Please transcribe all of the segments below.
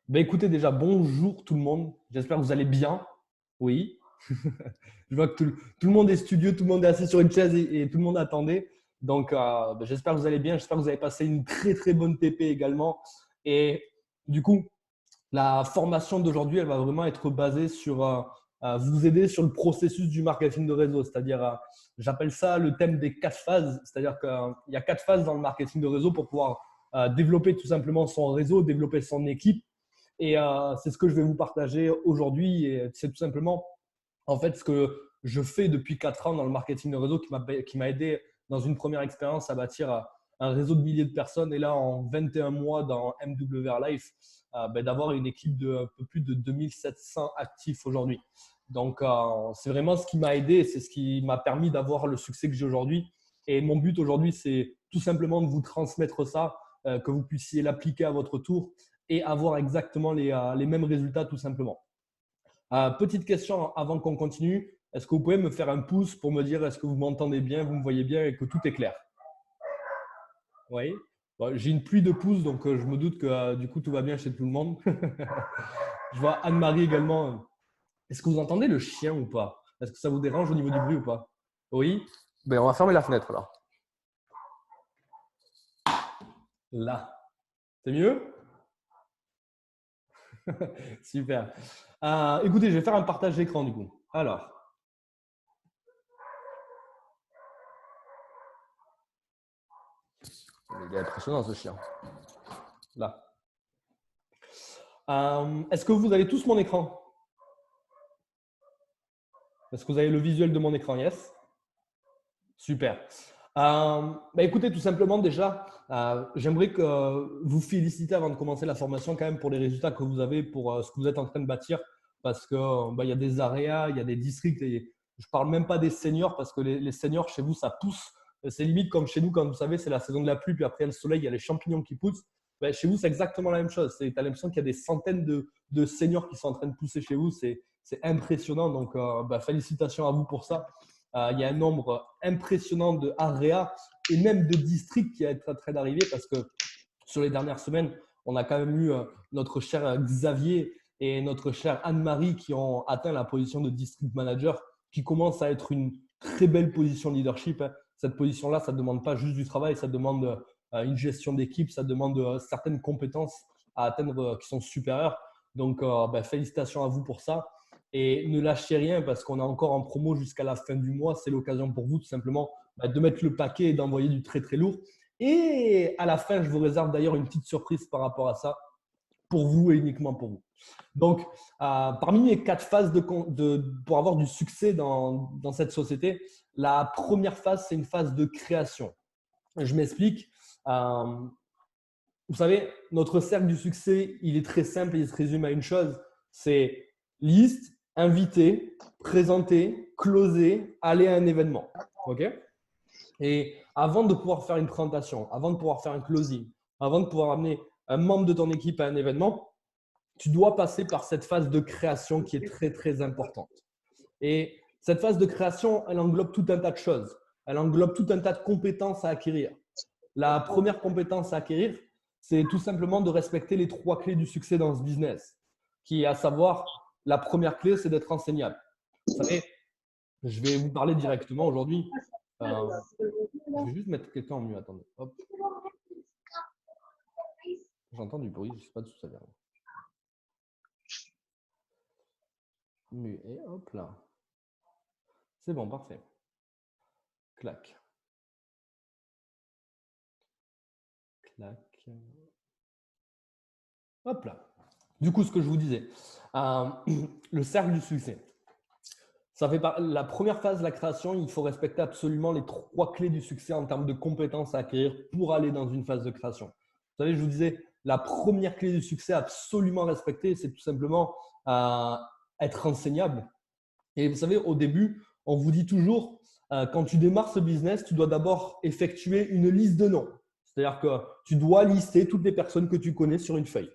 Ben écoutez, déjà, bonjour tout le monde. J'espère que vous allez bien. Oui. Je vois que tout le monde est studieux, tout le monde est assis sur une chaise et tout le monde attendait. Donc, j'espère que vous allez bien. J'espère que vous avez passé une très, très bonne TP également. Et du coup, la formation d'aujourd'hui, elle va vraiment être basée sur vous aider sur le processus du marketing de réseau. C'est-à-dire, j'appelle ça le thème des 4 phases. C'est-à-dire qu'il y a 4 phases dans le marketing de réseau pour pouvoir développer tout simplement son réseau, développer son équipe. Et c'est ce que je vais vous partager aujourd'hui. Et c'est tout simplement en fait ce que je fais depuis 4 ans dans le marketing de réseau qui m'a aidé dans une première expérience à bâtir un réseau de milliers de personnes. Et là, en 21 mois dans MWR Life, d'avoir une équipe de un peu plus de 2700 actifs aujourd'hui. Donc, c'est vraiment ce qui m'a aidé. C'est ce qui m'a permis d'avoir le succès que j'ai aujourd'hui. Et mon but aujourd'hui, c'est tout simplement de vous transmettre ça, que vous puissiez l'appliquer à votre tour et avoir exactement les mêmes résultats tout simplement. Petite question avant qu'on continue. Est-ce que vous pouvez me faire un pouce pour me dire est-ce que vous m'entendez bien, vous me voyez bien et que tout est clair? Oui. Bon, j'ai une pluie de pouces, donc je me doute que du coup tout va bien chez tout le monde. Je vois Anne-Marie également. Est-ce que vous entendez le chien ou pas? Est-ce que ça vous dérange au niveau du bruit ou pas? Oui. Ben, on va fermer la fenêtre là. Là. C'est mieux? Super. Écoutez, je vais faire un partage d'écran du coup. Alors, il est impressionnant ce chien. Là. Est-ce que vous avez tous mon écran? Est-ce que vous avez le visuel de mon écran? Yes. Super. Écoutez, tout simplement déjà, j'aimerais que vous féliciter avant de commencer la formation quand même pour les résultats que vous avez, pour ce que vous êtes en train de bâtir, parce que il y a des areas, il y a des districts, et je parle même pas des seniors, parce que les seniors chez vous, ça pousse. C'est limite comme chez nous, quand vous savez, c'est la saison de la pluie, puis après il y a le soleil, il y a les champignons qui poussent. Chez vous, c'est exactement la même chose. Tu as l'impression qu'il y a des centaines de seniors qui sont en train de pousser chez vous. C'est impressionnant. Donc, félicitations à vous pour ça. Il y a un nombre impressionnant de areas et même de districts qui est en train d'arriver, parce que sur les dernières semaines, on a quand même eu notre cher Xavier et notre chère Anne-Marie qui ont atteint la position de district manager, qui commence à être une très belle position de leadership. Cette position-là, ça ne demande pas juste du travail, ça demande une gestion d'équipe, ça demande certaines compétences à atteindre qui sont supérieures. Donc, félicitations à vous pour ça. Et ne lâchez rien, parce qu'on est encore en promo jusqu'à la fin du mois. C'est l'occasion pour vous tout simplement de mettre le paquet et d'envoyer du très très lourd. Et à la fin, je vous réserve d'ailleurs une petite surprise par rapport à ça, pour vous et uniquement pour vous. Donc, parmi les 4 phases pour avoir du succès dans cette société, la première phase, c'est une phase de création. Je m'explique. Vous savez, notre cercle du succès, il est très simple et il se résume à une chose. C'est liste, inviter, présenter, closer, aller à un événement. OK? Et avant de pouvoir faire une présentation, avant de pouvoir faire un closing, avant de pouvoir amener un membre de ton équipe à un événement, tu dois passer par cette phase de création qui est très, très importante. Et cette phase de création, elle englobe tout un tas de choses. Elle englobe tout un tas de compétences à acquérir. La première compétence à acquérir, c'est tout simplement de respecter les 3 clés du succès dans ce business, qui est à savoir, la première clé, c'est d'être enseignable. Vous savez, je vais vous parler directement aujourd'hui. Je vais juste mettre quelqu'un en mieux. Attendez. Hop. J'entends du bruit, je ne sais pas d'où ça vient. Et hop là. C'est bon, parfait. Clac. Clac. Hop là. Du coup, ce que je vous disais, le cercle du succès. Ça fait la première phase de la création, il faut respecter absolument les 3 clés du succès en termes de compétences à acquérir pour aller dans une phase de création. Vous savez, je vous disais, la première clé du succès absolument respectée, c'est tout simplement être enseignable. Et vous savez, au début, on vous dit toujours, quand tu démarres ce business, tu dois d'abord effectuer une liste de noms. C'est-à-dire que tu dois lister toutes les personnes que tu connais sur une feuille.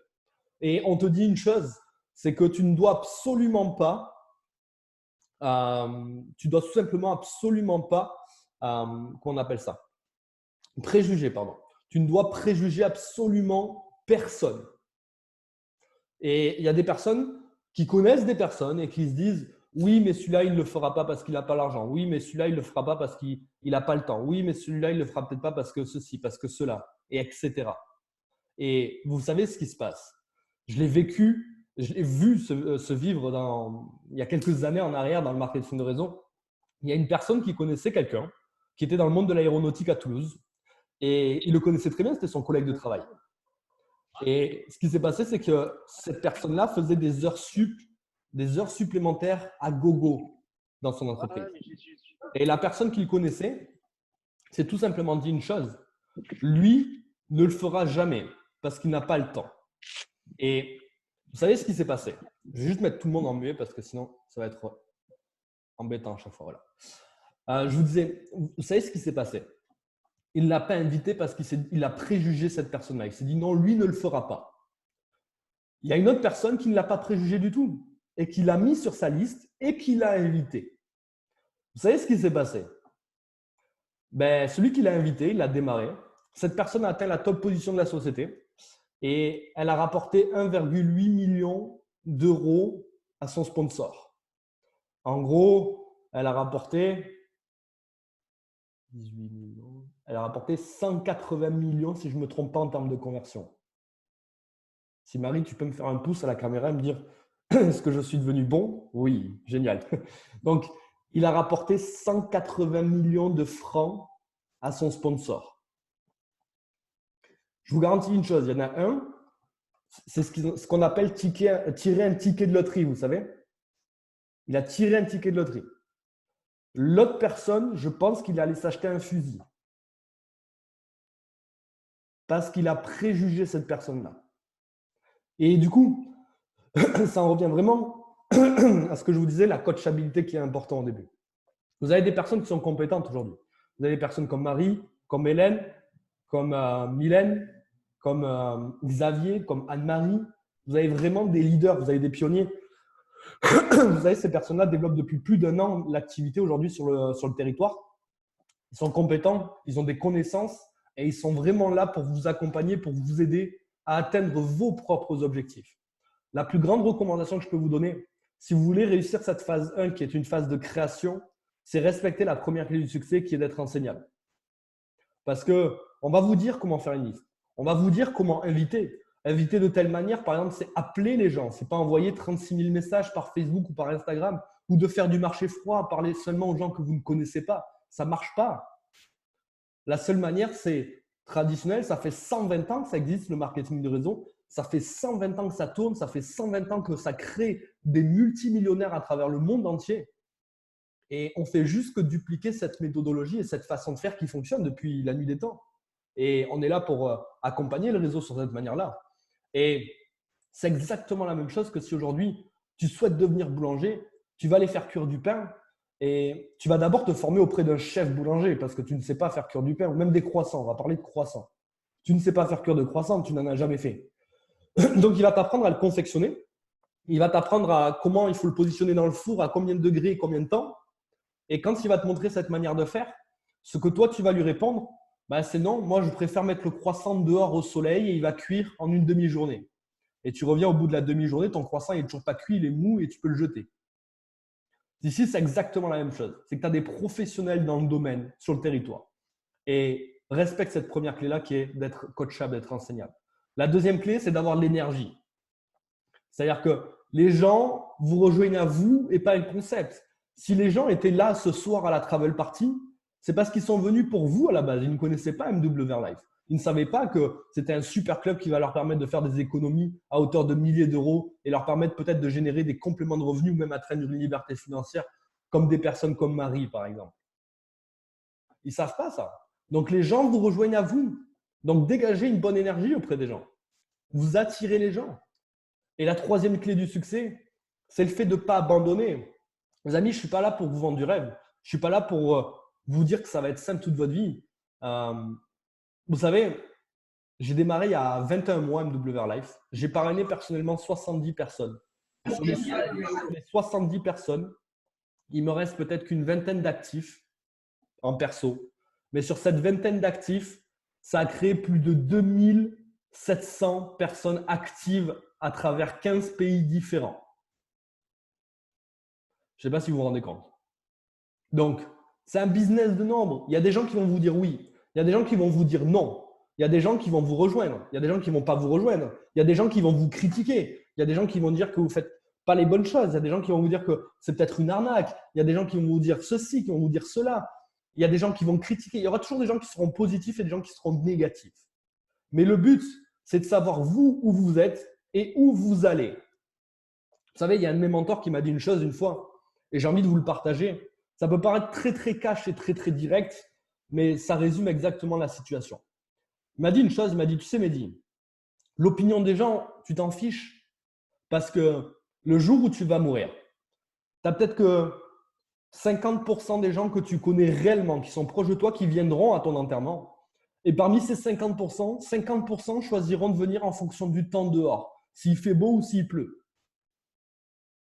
Et on te dit une chose, c'est que tu ne dois absolument pas tu dois tout simplement absolument pas, qu'on appelle ça, préjuger, pardon. Tu ne dois préjuger absolument personne. Et il y a des personnes qui connaissent des personnes et qui se disent « Oui, mais celui-là, il ne le fera pas parce qu'il n'a pas l'argent. Oui, mais celui-là, il ne le fera pas parce qu'il n'a pas le temps. Oui, mais celui-là, il ne le fera peut-être pas parce que ceci, parce que cela, et etc. » Et vous savez ce qui se passe. Je l'ai vécu, je l'ai vu se vivre il y a quelques années en arrière dans le marketing de réseau. Il y a une personne qui connaissait quelqu'un qui était dans le monde de l'aéronautique à Toulouse et il le connaissait très bien, c'était son collègue de travail. Et ce qui s'est passé, c'est que cette personne-là faisait des heures supplémentaires à gogo dans son entreprise. Et la personne qu'il connaissait s'est tout simplement dit une chose. Lui ne le fera jamais parce qu'il n'a pas le temps. Et vous savez ce qui s'est passé? Je vais juste mettre tout le monde en muet parce que sinon, ça va être embêtant à chaque fois. Voilà. Je vous disais, vous savez ce qui s'est passé? Il ne l'a pas invité parce qu'il a préjugé cette personne-là. Il s'est dit non, lui ne le fera pas. Il y a une autre personne qui ne l'a pas préjugé du tout et qui l'a mis sur sa liste et qui l'a invité. Vous savez ce qui s'est passé? Celui qui l'a invité, il a démarré. Cette personne a atteint la top position de la société et elle a rapporté 1,8 million d'euros à son sponsor. En gros, elle a rapporté 18 millions. Elle a rapporté 180 millions si je ne me trompe pas en termes de conversion. Si Marie, tu peux me faire un pouce à la caméra et me dire est-ce que je suis devenu bon? Oui, génial. Donc, il a rapporté 180 millions de francs à son sponsor. Je vous garantis une chose, il y en a un, c'est ce qu'on appelle tirer un ticket de loterie, vous savez? Il a tiré un ticket de loterie. L'autre personne, je pense qu'il allait s'acheter un fusil. Parce qu'il a préjugé cette personne-là. Et du coup, ça en revient vraiment à ce que je vous disais, la coachabilité qui est importante au début. Vous avez des personnes qui sont compétentes aujourd'hui. Vous avez des personnes comme Marie, comme Hélène, comme Mylène, comme Xavier, comme Anne-Marie. Vous avez vraiment des leaders, vous avez des pionniers. Vous savez, ces personnes-là développent depuis plus d'1 an l'activité aujourd'hui sur le territoire. Ils sont compétents, ils ont des connaissances et ils sont vraiment là pour vous accompagner, pour vous aider à atteindre vos propres objectifs. La plus grande recommandation que je peux vous donner, si vous voulez réussir cette phase 1 qui est une phase de création, c'est respecter la première clé du succès qui est d'être enseignable. Parce qu'on va vous dire comment faire une liste. On va vous dire comment inviter. Inviter de telle manière, par exemple, c'est appeler les gens. Ce n'est pas envoyer 36 000 messages par Facebook ou par Instagram ou de faire du marché froid, parler seulement aux gens que vous ne connaissez pas. Ça ne marche pas. La seule manière, c'est traditionnel. Ça fait 120 ans que ça existe, le marketing de réseau. Ça fait 120 ans que ça tourne. Ça fait 120 ans que ça crée des multimillionnaires à travers le monde entier. Et on fait juste que dupliquer cette méthodologie et cette façon de faire qui fonctionne depuis la nuit des temps. Et on est là pour accompagner le réseau sur cette manière-là. Et c'est exactement la même chose que si aujourd'hui, tu souhaites devenir boulanger, tu vas aller faire cuire du pain et tu vas d'abord te former auprès d'un chef boulanger parce que tu ne sais pas faire cuire du pain ou même des croissants. On va parler de croissants. Tu ne sais pas faire cuire de croissants, tu n'en as jamais fait. Donc, il va t'apprendre à le confectionner. Il va t'apprendre à comment il faut le positionner dans le four, à combien de degrés, combien de temps. Et quand il va te montrer cette manière de faire, ce que toi, tu vas lui répondre, c'est non, moi, je préfère mettre le croissant dehors au soleil et il va cuire en une demi-journée. Et tu reviens au bout de la demi-journée, ton croissant n'est toujours pas cuit, il est mou et tu peux le jeter. Ici, c'est exactement la même chose. C'est que tu as des professionnels dans le domaine, sur le territoire. Et respecte cette première clé-là qui est d'être coachable, d'être enseignable. La deuxième clé, c'est d'avoir de l'énergie. C'est-à-dire que les gens vous rejoignent à vous et pas le concept. Si les gens étaient là ce soir à la Travel Party, c'est parce qu'ils sont venus pour vous à la base. Ils ne connaissaient pas MWR Life. Ils ne savaient pas que c'était un super club qui va leur permettre de faire des économies à hauteur de milliers d'euros et leur permettre peut-être de générer des compléments de revenus ou même atteindre une liberté financière comme des personnes comme Marie, par exemple. Ils ne savent pas ça. Donc, les gens vous rejoignent à vous. Donc, dégagez une bonne énergie auprès des gens. Vous attirez les gens. Et la troisième clé du succès, c'est le fait de ne pas abandonner. Les amis, je ne suis pas là pour vous vendre du rêve. Je ne suis pas là pour vous dire que ça va être simple toute votre vie. Vous savez, j'ai démarré il y a 21 mois MWR Life. J'ai parrainé personnellement 70 personnes. Sur les 70 personnes, il me reste peut-être qu'une vingtaine d'actifs en perso. Mais sur cette vingtaine d'actifs, ça a créé plus de 2700 personnes actives à travers 15 pays différents. Je ne sais pas si vous vous rendez compte. Donc, c'est un business de nombre. Il y a des gens qui vont vous dire oui. Il y a des gens qui vont vous dire non. Il y a des gens qui vont vous rejoindre. Il y a des gens qui ne vont pas vous rejoindre. Il y a des gens qui vont vous critiquer. Il y a des gens qui vont dire que vous ne faites pas les bonnes choses. Il y a des gens qui vont vous dire que c'est peut-être une arnaque. Il y a des gens qui vont vous dire ceci, qui vont vous dire cela. Il y a des gens qui vont critiquer. Il y aura toujours des gens qui seront positifs et des gens qui seront négatifs. Mais le but, c'est de savoir vous où vous êtes et où vous allez. Vous savez, il y a un de mes mentors qui m'a dit une chose une fois et j'ai envie de vous le partager. Ça peut paraître très, très cash et très, très direct, mais ça résume exactement la situation. Il m'a dit une chose, il m'a dit, tu sais Mehdi, l'opinion des gens, tu t'en fiches parce que le jour où tu vas mourir, tu as peut-être que 50% des gens que tu connais réellement, qui sont proches de toi, qui viendront à ton enterrement. Et parmi ces 50%, 50% choisiront de venir en fonction du temps dehors, s'il fait beau ou s'il pleut.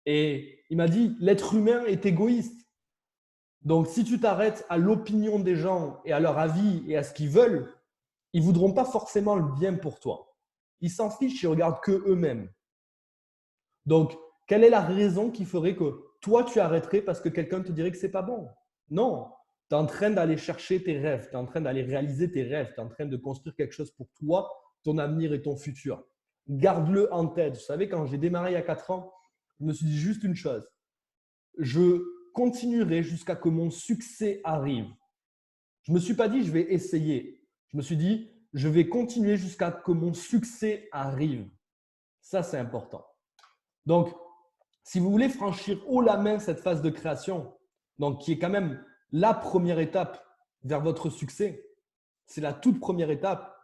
Et il m'a dit, l'être humain est égoïste. Donc, si tu t'arrêtes à l'opinion des gens et à leur avis et à ce qu'ils veulent, ils ne voudront pas forcément le bien pour toi. Ils s'en fichent, ils ne regardent que eux-mêmes. Donc, quelle est la raison qui ferait que toi, tu arrêterais parce que quelqu'un te dirait que ce n'est pas bon? Non, tu es en train d'aller chercher tes rêves, tu es en train d'aller réaliser tes rêves, tu es en train de construire quelque chose pour toi, ton avenir et ton futur. Garde-le en tête. Vous savez, quand j'ai démarré il y a 4 ans, je me suis dit juste une chose. Je continuerai jusqu'à ce que mon succès arrive. Je ne me suis pas dit je vais essayer. Je me suis dit je vais continuer jusqu'à ce que mon succès arrive. Ça, c'est important. Donc, si vous voulez franchir haut la main cette phase de création, donc qui est quand même la première étape vers votre succès, c'est la toute première étape,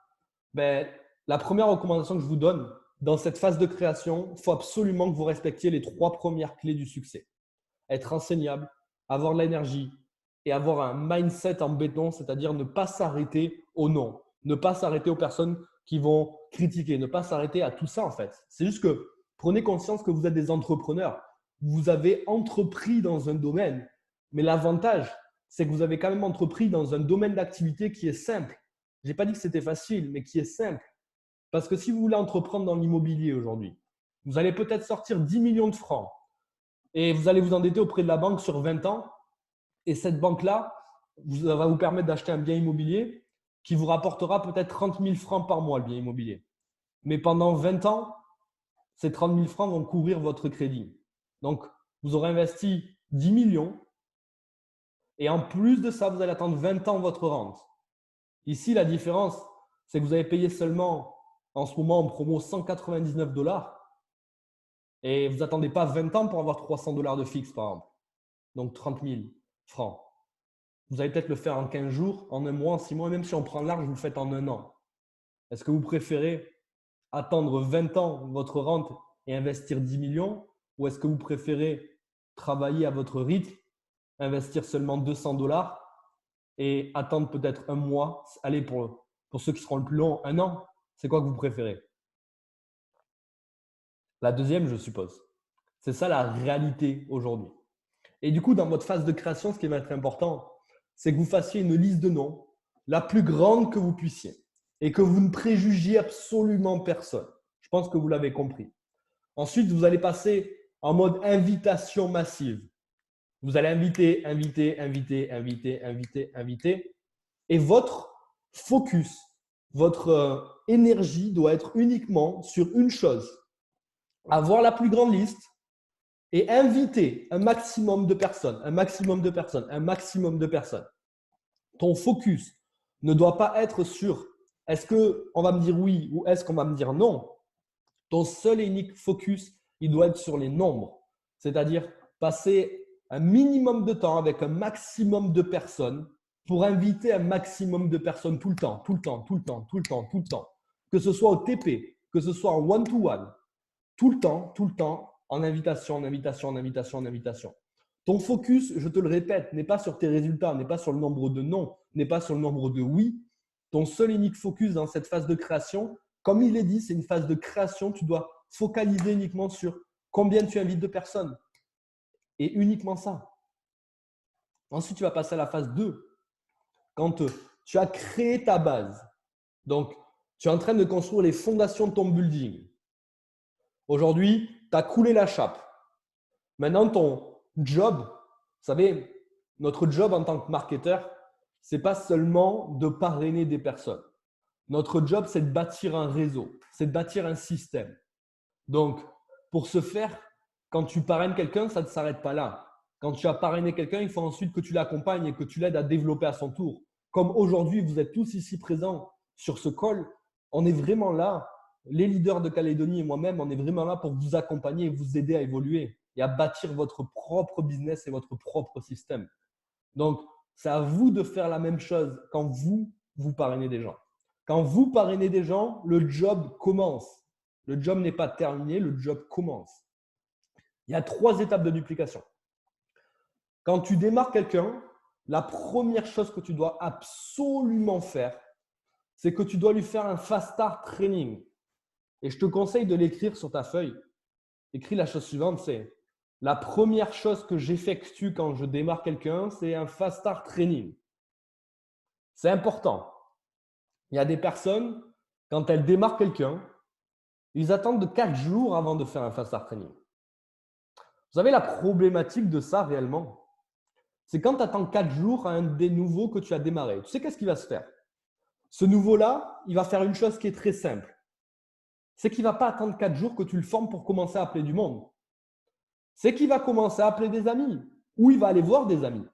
la première recommandation que je vous donne dans cette phase de création, il faut absolument que vous respectiez les 3 premières clés du succès. Être enseignable, avoir de l'énergie et avoir un mindset en béton, c'est-à-dire ne pas s'arrêter au non, ne pas s'arrêter aux personnes qui vont critiquer, ne pas s'arrêter à tout ça en fait. C'est juste que prenez conscience que vous êtes des entrepreneurs. Vous avez entrepris dans un domaine, mais l'avantage, c'est que vous avez quand même entrepris dans un domaine d'activité qui est simple. Je n'ai pas dit que c'était facile, mais qui est simple. Parce que si vous voulez entreprendre dans l'immobilier aujourd'hui, vous allez peut-être sortir 10 millions de francs et vous allez vous endetter auprès de la banque sur 20 ans. Et cette banque-là va vous permettre d'acheter un bien immobilier qui vous rapportera peut-être 30 000 francs par mois, le bien immobilier. Mais pendant 20 ans, ces 30 000 francs vont couvrir votre crédit. Donc, vous aurez investi 10 millions et en plus de ça, vous allez attendre 20 ans votre rente. Ici, la différence, c'est que vous avez payé seulement en ce moment en promo 199 $ et vous n'attendez pas 20 ans pour avoir 300 $ de fixe, par exemple. Donc, 30 000 francs. Vous allez peut-être le faire en 15 jours, en un mois, en 6 mois, même si on prend large, vous le faites en un an. Est-ce que vous préférez attendre 20 ans votre rente et investir 10 millions ou est-ce que vous préférez travailler à votre rythme, investir seulement 200 $ et attendre peut-être un mois, allez pour ceux qui seront le plus long, un an? C'est quoi que vous préférez? La deuxième, je suppose. C'est ça la réalité aujourd'hui. Et du coup, dans votre phase de création, ce qui va être important, c'est que vous fassiez une liste de noms, la plus grande que vous puissiez, et que vous ne préjugiez absolument personne. Je pense que vous l'avez compris. Ensuite, vous allez passer en mode invitation massive. Vous allez inviter, inviter, inviter, inviter, inviter, inviter. Et votre focus, votre énergie doit être uniquement sur une chose. Avoir la plus grande liste et inviter un maximum de personnes, un maximum de personnes, un maximum de personnes. Ton focus ne doit pas être sur est-ce qu'on va me dire oui ou est-ce qu'on va me dire non. Ton seul et unique focus, il doit être sur les nombres. C'est-à-dire passer un minimum de temps avec un maximum de personnes pour inviter un maximum de personnes tout le temps, tout le temps, tout le temps, tout le temps, tout le temps. Que ce soit au TP, que ce soit en one-to-one, tout le temps, en invitation, en invitation, en invitation, en invitation. Ton focus, je te le répète, n'est pas sur tes résultats, n'est pas sur le nombre de non, n'est pas sur le nombre de oui. Ton seul et unique focus dans cette phase de création, comme il est dit, c'est une phase de création. Tu dois focaliser uniquement sur combien tu invites de personnes. Et uniquement ça. Ensuite, tu vas passer à la phase 2. Quand tu as créé ta base, donc tu es en train de construire les fondations de ton building. Aujourd'hui, tu as coulé la chape. Maintenant, ton job, vous savez, notre job en tant que marketeur, ce n'est pas seulement de parrainer des personnes. Notre job, c'est de bâtir un réseau, c'est de bâtir un système. Donc, pour ce faire, quand tu parraines quelqu'un, ça ne s'arrête pas là. Quand tu as parrainé quelqu'un, il faut ensuite que tu l'accompagnes et que tu l'aides à développer à son tour. Comme aujourd'hui, vous êtes tous ici présents sur ce call, on est vraiment là, les leaders de Calédonie et moi-même, on est vraiment là pour vous accompagner et vous aider à évoluer et à bâtir votre propre business et votre propre système. Donc, c'est à vous de faire la même chose quand vous parrainez des gens. Quand vous parrainez des gens, le job commence. Le job n'est pas terminé, le job commence. Il y a 3 étapes de duplication. Quand tu démarres quelqu'un, la première chose que tu dois absolument faire, c'est que tu dois lui faire un fast start training. Et je te conseille de l'écrire sur ta feuille. Écris la chose suivante, c'est la première chose que j'effectue quand je démarre quelqu'un, c'est un fast start training. C'est important. Il y a des personnes, quand elles démarrent quelqu'un, ils attendent 4 jours avant de faire un fast start training. Vous savez la problématique de ça réellement? C'est quand tu attends 4 jours à un des nouveaux que tu as démarré. Tu sais qu'est-ce qui va se faire? Ce nouveau-là, il va faire une chose qui est très simple. C'est qu'il ne va pas attendre 4 jours que tu le formes pour commencer à appeler du monde. C'est qu'il va commencer à appeler des amis ou il va aller voir des amis.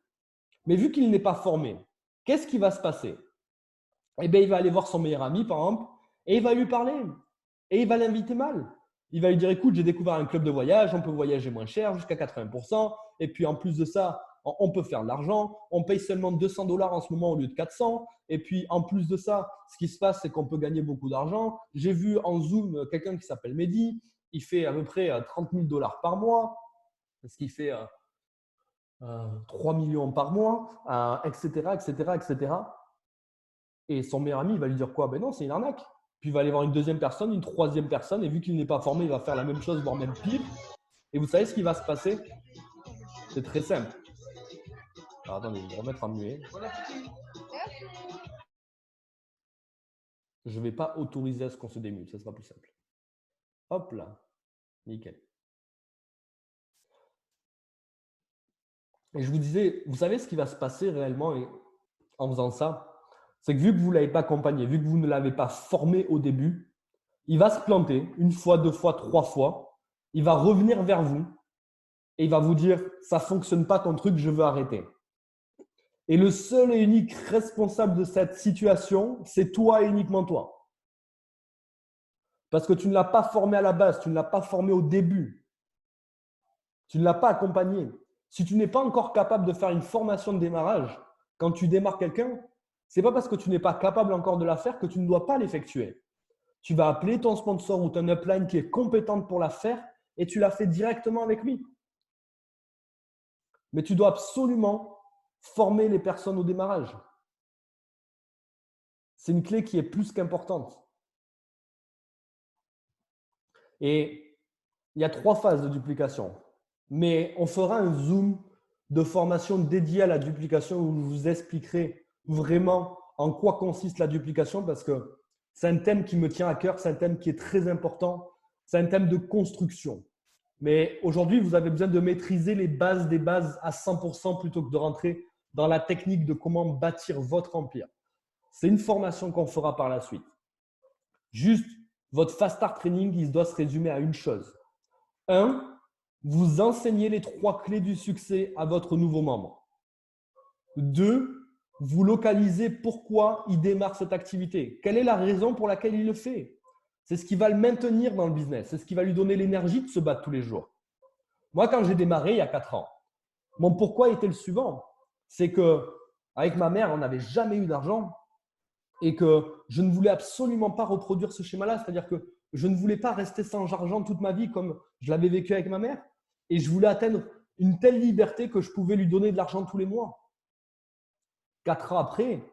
Mais vu qu'il n'est pas formé, qu'est-ce qui va se passer? Eh bien, il va aller voir son meilleur ami, par exemple, et il va lui parler. Et il va l'inviter mal. Il va lui dire, écoute, j'ai découvert un club de voyage, on peut voyager moins cher, jusqu'à 80%. Et puis, en plus de ça, on peut faire de l'argent. On paye seulement 200 $ en ce moment au lieu de 400. Et puis, en plus de ça, ce qui se passe, c'est qu'on peut gagner beaucoup d'argent. J'ai vu en Zoom quelqu'un qui s'appelle Mehdi. Il fait à peu près 30 000 $ par mois, ce qui fait 3 millions par mois, etc., etc., etc. Et son meilleur ami, il va lui dire quoi? Ben non, c'est une arnaque. Puis il va aller voir une deuxième personne, une troisième personne, et vu qu'il n'est pas formé, il va faire la même chose, voire même pire. Et vous savez ce qui va se passer? C'est très simple. Alors, attendez, je vais me remettre en muet. Je ne vais pas autoriser à ce qu'on se démute, ça sera plus simple. Hop là, nickel. Et je vous disais, vous savez ce qui va se passer réellement en faisant ça? C'est que vu que vous ne l'avez pas accompagné, vu que vous ne l'avez pas formé au début, il va se planter une fois, 2 fois, 3 fois. Il va revenir vers vous et il va vous dire « ça ne fonctionne pas ton truc, je veux arrêter ». Et le seul et unique responsable de cette situation, c'est toi et uniquement toi. Parce que tu ne l'as pas formé à la base, tu ne l'as pas formé au début. Tu ne l'as pas accompagné. Si tu n'es pas encore capable de faire une formation de démarrage, quand tu démarres quelqu'un, ce n'est pas parce que tu n'es pas capable encore de la faire que tu ne dois pas l'effectuer. Tu vas appeler ton sponsor ou ton upline qui est compétente pour la faire et tu la fais directement avec lui. Mais tu dois absolument former les personnes au démarrage. C'est une clé qui est plus qu'importante. Et il y a 3 phases de duplication. Mais on fera un zoom de formation dédié à la duplication où je vous expliquerai vraiment en quoi consiste la duplication parce que c'est un thème qui me tient à cœur, c'est un thème qui est très important, c'est un thème de construction. Mais aujourd'hui, vous avez besoin de maîtriser les bases des bases à 100% plutôt que de rentrer dans la technique de comment bâtir votre empire. C'est une formation qu'on fera par la suite. Juste, votre Fast Start Training, il doit se résumer à une chose. 1, vous enseignez les 3 clés du succès à votre nouveau membre. 2, vous localisez pourquoi il démarre cette activité. Quelle est la raison pour laquelle il le fait? C'est ce qui va le maintenir dans le business. C'est ce qui va lui donner l'énergie de se battre tous les jours. Moi, quand j'ai démarré il y a 4 ans, mon pourquoi était le suivant. C'est qu'avec ma mère, on n'avait jamais eu d'argent et que je ne voulais absolument pas reproduire ce schéma-là. C'est-à-dire que je ne voulais pas rester sans argent toute ma vie comme je l'avais vécu avec ma mère. Et je voulais atteindre une telle liberté que je pouvais lui donner de l'argent tous les mois. 4 ans après,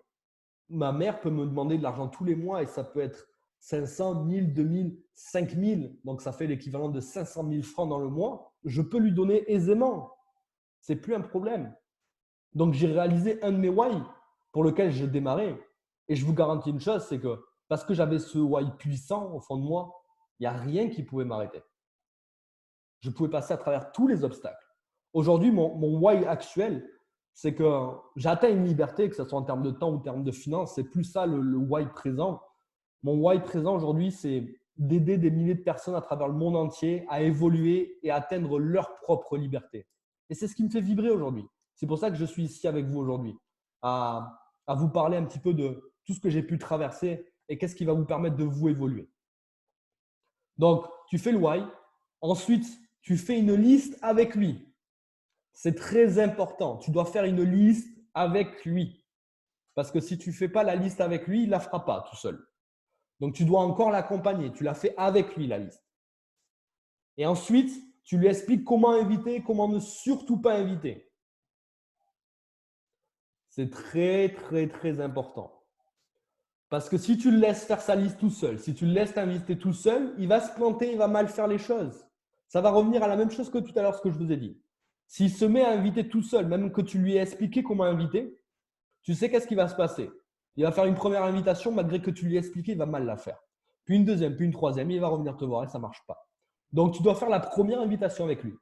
ma mère peut me demander de l'argent tous les mois et ça peut être 500, 1000, 2000, 5000. Donc, ça fait l'équivalent de 500 000 francs dans le mois. Je peux lui donner aisément. Ce n'est plus un problème. Donc, j'ai réalisé un de mes why pour lequel j'ai démarré. Et je vous garantis une chose, c'est que parce que j'avais ce why puissant au fond de moi, il n'y a rien qui pouvait m'arrêter. Je pouvais passer à travers tous les obstacles. Aujourd'hui, mon why actuel, c'est que j'atteins une liberté, que ce soit en termes de temps ou en termes de finances. C'est plus ça le why présent. Mon why présent aujourd'hui, c'est d'aider des milliers de personnes à travers le monde entier à évoluer et à atteindre leur propre liberté. Et c'est ce qui me fait vibrer aujourd'hui. C'est pour ça que je suis ici avec vous aujourd'hui, à vous parler un petit peu de tout ce que j'ai pu traverser et qu'est-ce qui va vous permettre de vous évoluer. Donc, tu fais le why. Ensuite, tu fais une liste avec lui. C'est très important. Tu dois faire une liste avec lui. Parce que si tu ne fais pas la liste avec lui, il ne la fera pas tout seul. Donc, tu dois encore l'accompagner. Tu la fais avec lui, la liste. Et ensuite, tu lui expliques comment inviter, comment ne surtout pas inviter. C'est très, très, très important. Parce que si tu le laisses faire sa liste tout seul, si tu le laisses t'inviter tout seul, il va se planter, il va mal faire les choses. Ça va revenir à la même chose que tout à l'heure, ce que je vous ai dit. S'il se met à inviter tout seul, même que tu lui aies expliqué comment inviter, tu sais qu'est-ce qui va se passer. Il va faire une première invitation, malgré que tu lui aies expliqué, il va mal la faire. Puis une deuxième, puis une troisième, il va revenir te voir et ça ne marche pas. Donc, tu dois faire la première invitation avec lui.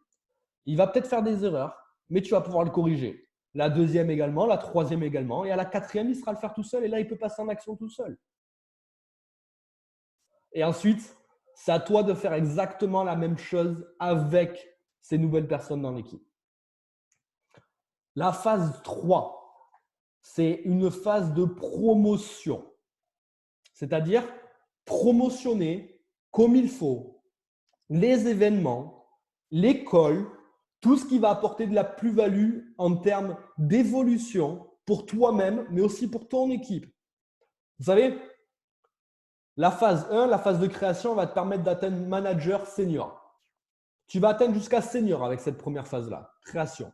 Il va peut-être faire des erreurs, mais tu vas pouvoir le corriger. La deuxième également, la troisième également. Et à la quatrième, il sera le faire tout seul. Et là, il peut passer en action tout seul. Et ensuite, c'est à toi de faire exactement la même chose avec ces nouvelles personnes dans l'équipe. La phase 3, c'est une phase de promotion. C'est-à-dire promotionner comme il faut les événements, l'école, tout ce qui va apporter de la plus-value en termes d'évolution pour toi-même, mais aussi pour ton équipe. Vous savez, la phase 1, la phase de création, va te permettre d'atteindre manager senior. Tu vas atteindre jusqu'à senior avec cette première phase-là, création.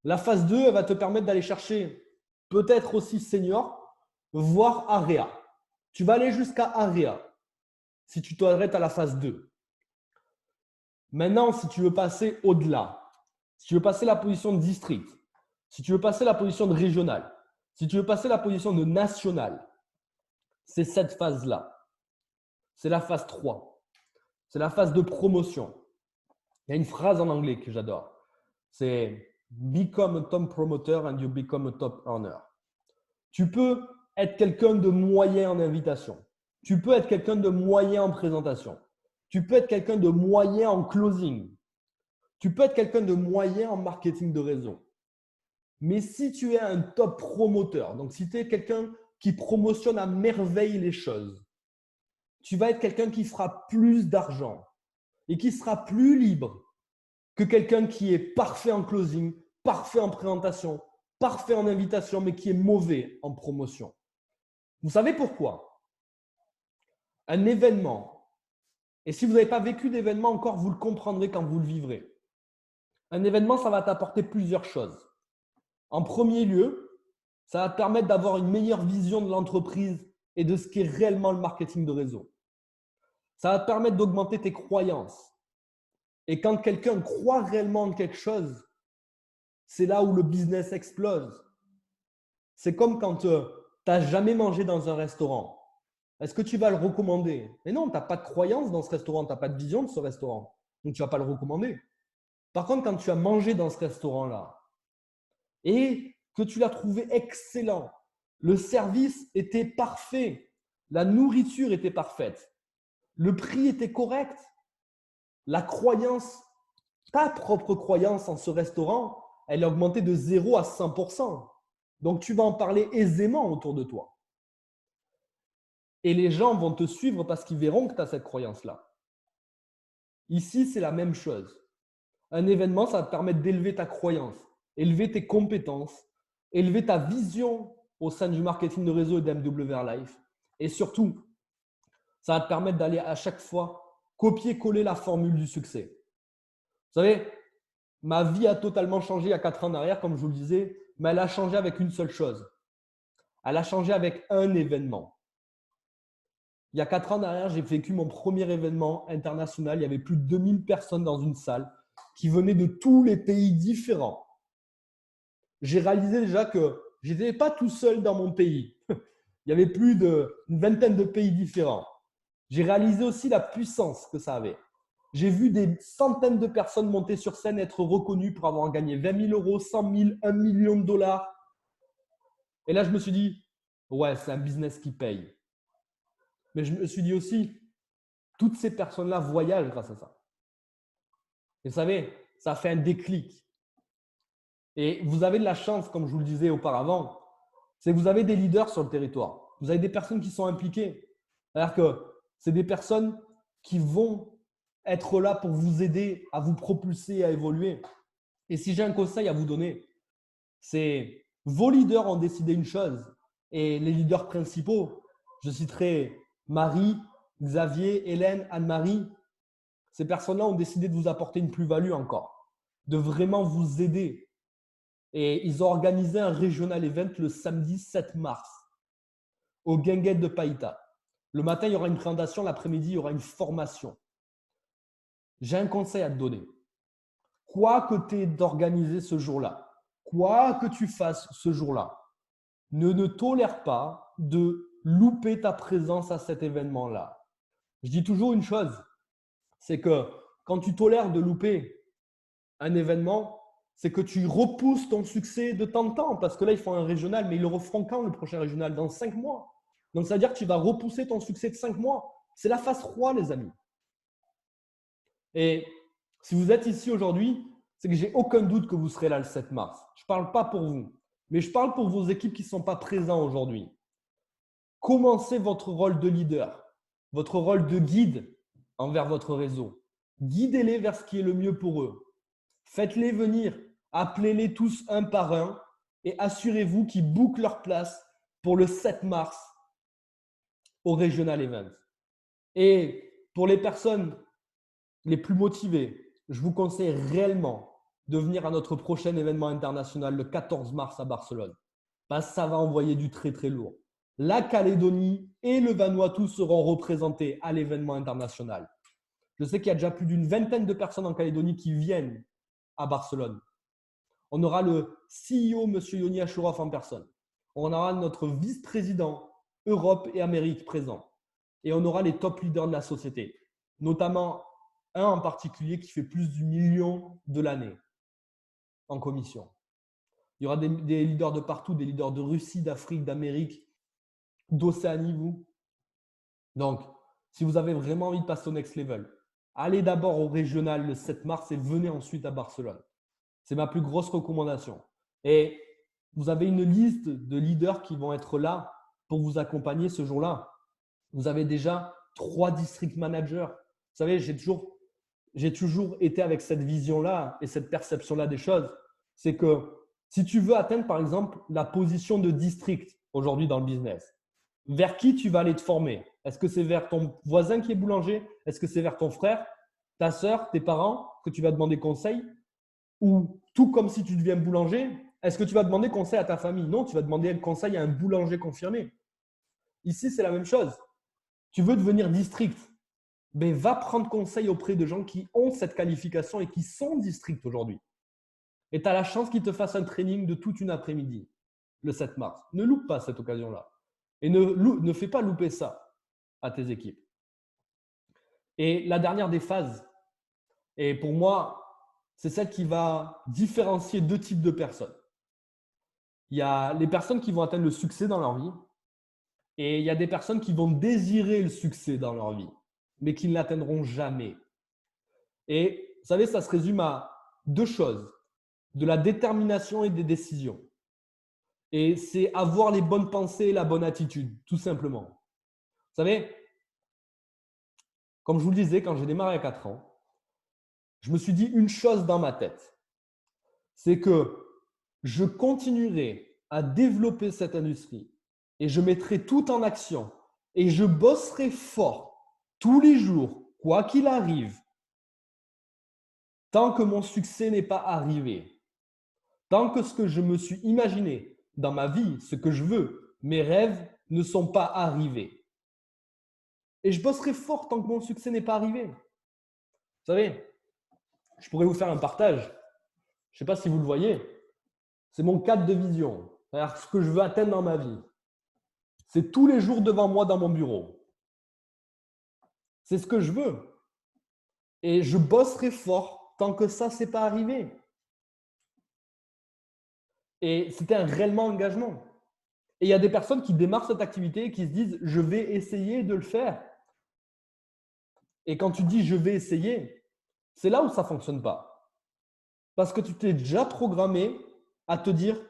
La phase 2, elle va te permettre d'aller chercher peut-être aussi senior, voire area. Tu vas aller jusqu'à area si tu t'arrêtes à la phase 2. Maintenant, si tu veux passer au-delà, si tu veux passer la position de district, si tu veux passer la position de régional, si tu veux passer la position de national, c'est cette phase-là. C'est la phase 3. C'est la phase de promotion. Il y a une phrase en anglais que j'adore. C'est « Become a top promoter and you become a top earner ». Tu peux être quelqu'un de moyen en invitation. Tu peux être quelqu'un de moyen en présentation. Tu peux être quelqu'un de moyen en closing. Tu peux être quelqu'un de moyen en marketing de réseau. Mais si tu es un top promoteur, donc si tu es quelqu'un qui promotionne à merveille les choses, tu vas être quelqu'un qui fera plus d'argent et qui sera plus libre que quelqu'un qui est parfait en closing, parfait en présentation, parfait en invitation, mais qui est mauvais en promotion. Vous savez pourquoi? Un événement, et si vous n'avez pas vécu d'événement encore, vous le comprendrez quand vous le vivrez. Un événement, ça va t'apporter plusieurs choses. En premier lieu, ça va te permettre d'avoir une meilleure vision de l'entreprise et de ce qu'est réellement le marketing de réseau. Ça va te permettre d'augmenter tes croyances. Et quand quelqu'un croit réellement en quelque chose, c'est là où le business explose. C'est comme quand tu n'as jamais mangé dans un restaurant. Est-ce que tu vas le recommander? Mais non, tu n'as pas de croyance dans ce restaurant, tu n'as pas de vision de ce restaurant. Donc, tu ne vas pas le recommander. Par contre, quand tu as mangé dans ce restaurant-là et que tu l'as trouvé excellent, le service était parfait, la nourriture était parfaite, le prix était correct, la croyance, ta propre croyance en ce restaurant, elle a augmenté de 0 à 100%. Donc, tu vas en parler aisément autour de toi. Et les gens vont te suivre parce qu'ils verront que tu as cette croyance-là. Ici, c'est la même chose. Un événement, ça va te permettre d'élever ta croyance, élever tes compétences, élever ta vision au sein du marketing de réseau et d'MWR Life. Et surtout, ça va te permettre d'aller à chaque fois copier-coller la formule du succès. Vous savez, ma vie a totalement changé il y a 4 ans en arrière, comme je vous le disais, mais elle a changé avec une seule chose. Elle a changé avec un événement. Il y a 4 ans derrière, j'ai vécu mon premier événement international. Il y avait plus de 2000 personnes dans une salle qui venaient de tous les pays différents. J'ai réalisé déjà que je n'étais pas tout seul dans mon pays. Il y avait plus d'une vingtaine de pays différents. J'ai réalisé aussi la puissance que ça avait. J'ai vu des centaines de personnes monter sur scène, être reconnues pour avoir gagné 20 000 euros, 100 000, 1 million de dollars. Et là, je me suis dit, ouais, c'est un business qui paye. Mais je me suis dit aussi, toutes ces personnes-là voyagent grâce à ça. Et vous savez, ça fait un déclic. Et vous avez de la chance, comme je vous le disais auparavant, c'est que vous avez des leaders sur le territoire. Vous avez des personnes qui sont impliquées. C'est-à-dire que c'est des personnes qui vont être là pour vous aider à vous propulser, à évoluer. Et si j'ai un conseil à vous donner, c'est vos leaders ont décidé une chose et les leaders principaux, je citerai Marie, Xavier, Hélène, Anne-Marie, ces personnes-là ont décidé de vous apporter une plus-value encore, de vraiment vous aider. Et ils ont organisé un regional event le samedi 7 mars au Guinguet de Païta. Le matin, il y aura une présentation, l'après-midi, il y aura une formation. J'ai un conseil à te donner. Quoi que tu aies d'organiser ce jour-là, quoi que tu fasses ce jour-là, ne tolère pas de louper ta présence à cet événement-là. Je dis toujours une chose, c'est que quand tu tolères de louper un événement, c'est que tu repousses ton succès de temps en temps. Parce que là, ils font un régional, mais ils le referont quand le prochain régional? Dans 5 mois. Donc, ça veut dire que tu vas repousser ton succès de 5 mois. C'est la phase roi, les amis. Et si vous êtes ici aujourd'hui, c'est que j'ai aucun doute que vous serez là le 7 mars. Je ne parle pas pour vous, mais je parle pour vos équipes qui ne sont pas présentes aujourd'hui. Commencez votre rôle de leader, votre rôle de guide envers votre réseau. Guidez-les vers ce qui est le mieux pour eux. Faites-les venir, appelez-les tous un par un et assurez-vous qu'ils bookent leur place pour le 7 mars au Regional Event. Et pour les personnes les plus motivées, je vous conseille réellement de venir à notre prochain événement international le 14 mars à Barcelone. Parce que ça va envoyer du très très lourd. La Calédonie et le Vanuatu seront représentés à l'événement international. Je sais qu'il y a déjà plus d'une vingtaine de personnes en Calédonie qui viennent à Barcelone. On aura le CEO, M. Yoni Ashourov en personne. On aura notre vice-président Europe et Amérique présent. Et on aura les top leaders de la société, notamment un en particulier qui fait plus du million de l'année en commission. Il y aura des leaders de partout, des leaders de Russie, d'Afrique, d'Amérique, d'Océanie, vous. Donc, si vous avez vraiment envie de passer au next level, allez d'abord au régional le 7 mars et venez ensuite à Barcelone. C'est ma plus grosse recommandation. Et vous avez une liste de leaders qui vont être là pour vous accompagner ce jour-là. Vous avez déjà 3 district managers. Vous savez, j'ai toujours été avec cette vision-là et cette perception-là des choses. C'est que si tu veux atteindre, par exemple, la position de district aujourd'hui dans le business, vers qui tu vas aller te former? Est-ce que c'est vers ton voisin qui est boulanger? Est-ce que c'est vers ton frère, ta sœur, tes parents que tu vas demander conseil? Ou tout comme si tu deviens boulanger, est-ce que tu vas demander conseil à ta famille? Non, tu vas demander conseil à un boulanger confirmé. Ici, c'est la même chose. Tu veux devenir district, mais va prendre conseil auprès de gens qui ont cette qualification et qui sont district aujourd'hui. Et tu as la chance qu'ils te fassent un training de toute une après-midi, le 7 mars. Ne loupe pas cette occasion-là. Et ne fais pas louper ça à tes équipes. Et la dernière des phases, et pour moi, c'est celle qui va différencier 2 types de personnes. Il y a les personnes qui vont atteindre le succès dans leur vie et il y a des personnes qui vont désirer le succès dans leur vie, mais qui ne l'atteindront jamais. Et vous savez, ça se résume à 2 choses, de la détermination et des décisions. Et c'est avoir les bonnes pensées et la bonne attitude, tout simplement. Vous savez, comme je vous le disais, quand j'ai démarré à 4 ans, je me suis dit une chose dans ma tête, c'est que je continuerai à développer cette industrie et je mettrai tout en action et je bosserai fort tous les jours, quoi qu'il arrive, tant que mon succès n'est pas arrivé, tant que ce que je me suis imaginé dans ma vie, ce que je veux, mes rêves ne sont pas arrivés. Et je bosserai fort tant que mon succès n'est pas arrivé. Vous savez, je pourrais vous faire un partage. Je ne sais pas si vous le voyez. C'est mon cadre de vision. C'est-à-dire ce que je veux atteindre dans ma vie. C'est tous les jours devant moi dans mon bureau. C'est ce que je veux. Et je bosserai fort tant que ça, c'est pas arrivé. Et c'était un réellement engagement. Et il y a des personnes qui démarrent cette activité et qui se disent, je vais essayer de le faire. Et quand tu dis, je vais essayer, c'est là où ça ne fonctionne pas. Parce que tu t'es déjà programmé à te dire,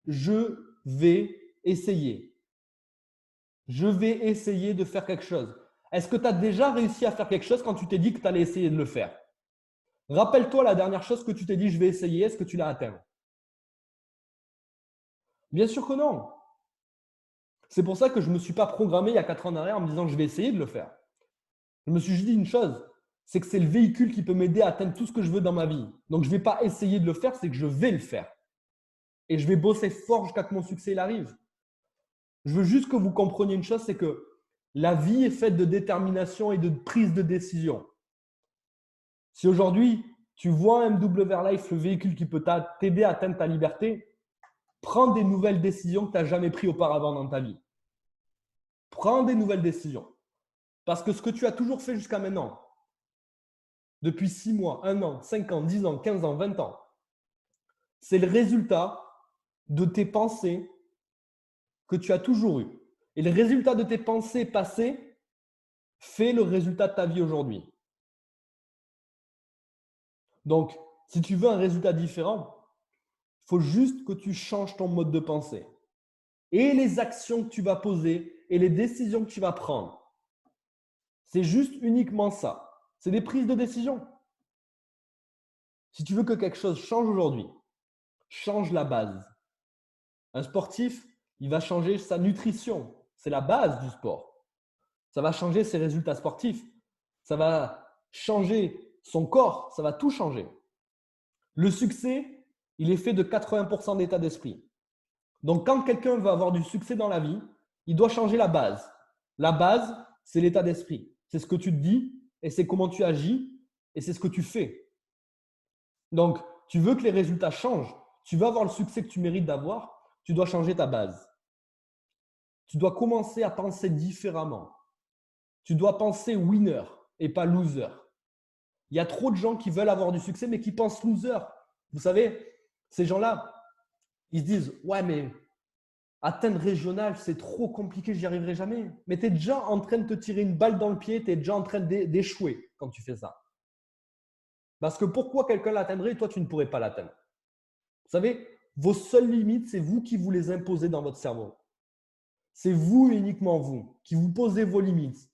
je vais essayer. Je vais essayer de faire quelque chose. Est-ce que tu as déjà réussi à faire quelque chose quand tu t'es dit que tu allais essayer de le faire? Rappelle-toi la dernière chose que tu t'es dit, je vais essayer, est-ce que tu l'as atteint? Bien sûr que non. C'est pour ça que je ne me suis pas programmé il y a 4 ans en arrière en me disant, je vais essayer de le faire. Je me suis juste dit une chose, c'est que c'est le véhicule qui peut m'aider à atteindre tout ce que je veux dans ma vie. Donc, je ne vais pas essayer de le faire, c'est que je vais le faire. Et je vais bosser fort jusqu'à ce que mon succès arrive. Je veux juste que vous compreniez une chose, c'est que la vie est faite de détermination et de prise de décision. Si aujourd'hui, tu vois un MW Life, le véhicule qui peut t'aider à atteindre ta liberté, prends des nouvelles décisions que tu n'as jamais prises auparavant dans ta vie. Prends des nouvelles décisions. Parce que ce que tu as toujours fait jusqu'à maintenant, depuis 6 mois, 1 an, 5 ans, 10 ans, 15 ans, 20 ans, c'est le résultat de tes pensées que tu as toujours eues. Et le résultat de tes pensées passées fait le résultat de ta vie aujourd'hui. Donc, si tu veux un résultat différent, il faut juste que tu changes ton mode de pensée. Et les actions que tu vas poser et les décisions que tu vas prendre. C'est juste uniquement ça. C'est des prises de décision. Si tu veux que quelque chose change aujourd'hui, change la base. Un sportif, il va changer sa nutrition. C'est la base du sport. Ça va changer ses résultats sportifs. Ça va changer son corps. Ça va tout changer. Le succès, il est fait de 80% d'état d'esprit. Donc, quand quelqu'un veut avoir du succès dans la vie, il doit changer la base. La base, c'est l'état d'esprit. C'est ce que tu te dis et c'est comment tu agis et c'est ce que tu fais. Donc, tu veux que les résultats changent. Tu veux avoir le succès que tu mérites d'avoir. Tu dois changer ta base. Tu dois commencer à penser différemment. Tu dois penser winner et pas loser. Il y a trop de gens qui veulent avoir du succès mais qui pensent loser. Vous savez, ces gens-là, ils se disent « Ouais, mais atteindre régional, c'est trop compliqué, j'y arriverai jamais. » Mais tu es déjà en train de te tirer une balle dans le pied, tu es déjà en train d'échouer quand tu fais ça. Parce que pourquoi quelqu'un l'atteindrait et toi, tu ne pourrais pas l'atteindre? Vous savez, vos seules limites, c'est vous qui vous les imposez dans votre cerveau. C'est vous et uniquement vous qui vous posez vos limites.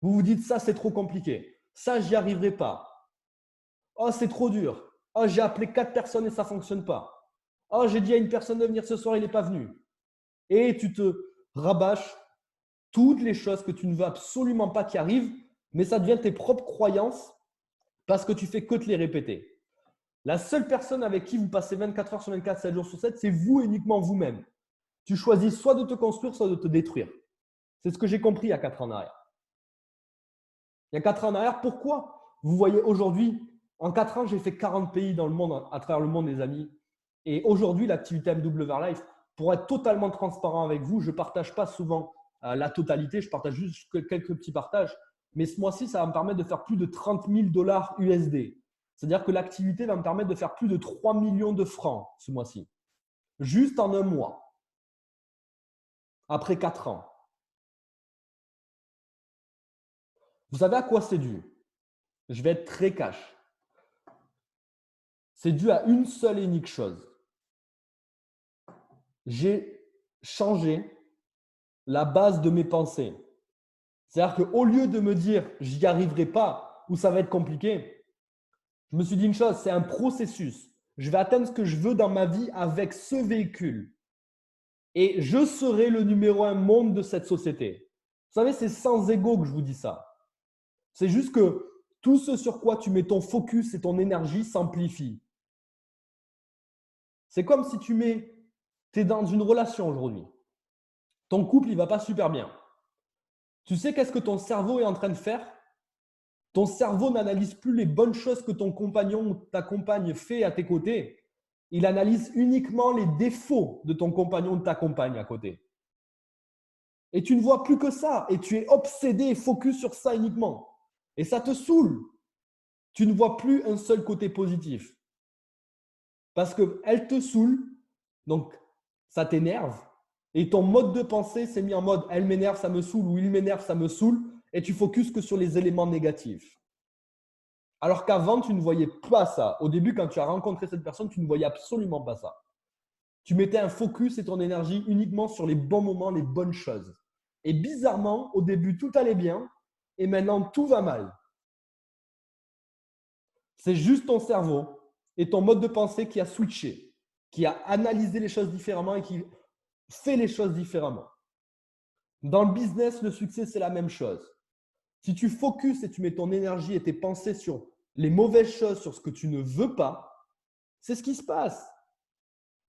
Vous vous dites, ça, c'est trop compliqué. Ça, j'y arriverai pas. Oh, c'est trop dur. Oh, j'ai appelé 4 personnes et ça ne fonctionne pas. Oh, j'ai dit à une personne de venir ce soir, il n'est pas venu. Et tu te rabâches toutes les choses que tu ne veux absolument pas qui arrivent, mais ça devient tes propres croyances parce que tu fais que te les répéter. La seule personne avec qui vous passez 24 heures sur 24, 7 jours sur 7, c'est vous et uniquement vous-même. Tu choisis soit de te construire, soit de te détruire. C'est ce que j'ai compris il y a 4 ans en arrière. Il y a 4 ans en arrière, pourquoi? Vous voyez aujourd'hui, en 4 ans, j'ai fait 40 pays dans le monde, à travers le monde, les amis. Et aujourd'hui, l'activité MW Life, pour être totalement transparent avec vous, je ne partage pas souvent la totalité, je partage juste quelques petits partages. Mais ce mois-ci, ça va me permettre de faire plus de 30 000 $ USD. C'est-à-dire que l'activité va me permettre de faire plus de 3 millions de francs ce mois-ci. Juste en un mois. Après 4 ans. Vous savez à quoi c'est dû? Je vais être très cash. C'est dû à une seule et unique chose. J'ai changé la base de mes pensées. C'est-à-dire qu'au lieu de me dire « j'y arriverai pas » ou « ça va être compliqué », je me suis dit une chose, c'est un processus. Je vais atteindre ce que je veux dans ma vie avec ce véhicule. Et je serai le numéro 1 monde de cette société. Vous savez, c'est sans ego que je vous dis ça. C'est juste que tout ce sur quoi tu mets ton focus et ton énergie s'amplifie. C'est comme si tu es dans une relation aujourd'hui. Ton couple, il ne va pas super bien. Tu sais qu'est-ce que ton cerveau est en train de faire? Ton cerveau n'analyse plus les bonnes choses que ton compagnon ou ta compagne fait à tes côtés. Il analyse uniquement les défauts de ton compagnon ou de ta compagne à côté. Et tu ne vois plus que ça. Et tu es obsédé et focus sur ça uniquement. Et ça te saoule. Tu ne vois plus un seul côté positif parce qu'elle te saoule, donc ça t'énerve. Et ton mode de pensée s'est mis en mode elle m'énerve, ça me saoule, ou il m'énerve, ça me saoule, et tu focuses que sur les éléments négatifs. Alors qu'avant, tu ne voyais pas ça. Au début, quand tu as rencontré cette personne, tu ne voyais absolument pas ça. Tu mettais un focus et ton énergie uniquement sur les bons moments, les bonnes choses. Et bizarrement, au début, tout allait bien, et maintenant, tout va mal. C'est juste ton cerveau et ton mode de pensée qui a switché, qui a analysé les choses différemment et qui fait les choses différemment. Dans le business, le succès, c'est la même chose. Si tu focuses et tu mets ton énergie et tes pensées sur les mauvaises choses, sur ce que tu ne veux pas, c'est ce qui se passe.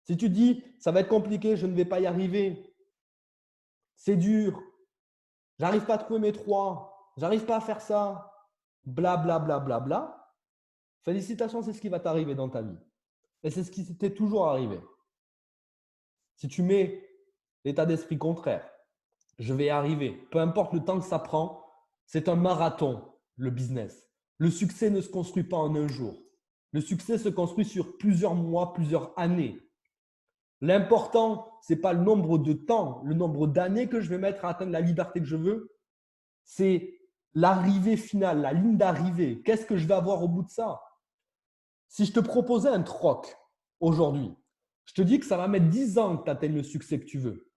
Si tu dis, ça va être compliqué, je ne vais pas y arriver, c'est dur, j'arrive pas à trouver mes trois, j'arrive pas à faire ça, bla bla bla bla bla, félicitations, c'est ce qui va t'arriver dans ta vie. Et c'est ce qui t'est toujours arrivé. Si tu mets l'état d'esprit contraire, je vais y arriver, peu importe le temps que ça prend, c'est un marathon, le business. Le succès ne se construit pas en un jour. Le succès se construit sur plusieurs mois, plusieurs années. L'important, ce n'est pas le nombre de temps, le nombre d'années que je vais mettre à atteindre la liberté que je veux, c'est l'arrivée finale, la ligne d'arrivée. Qu'est-ce que je vais avoir au bout de ça? Si je te proposais un troc aujourd'hui, je te dis que ça va mettre 10 ans que tu atteignes le succès que tu veux.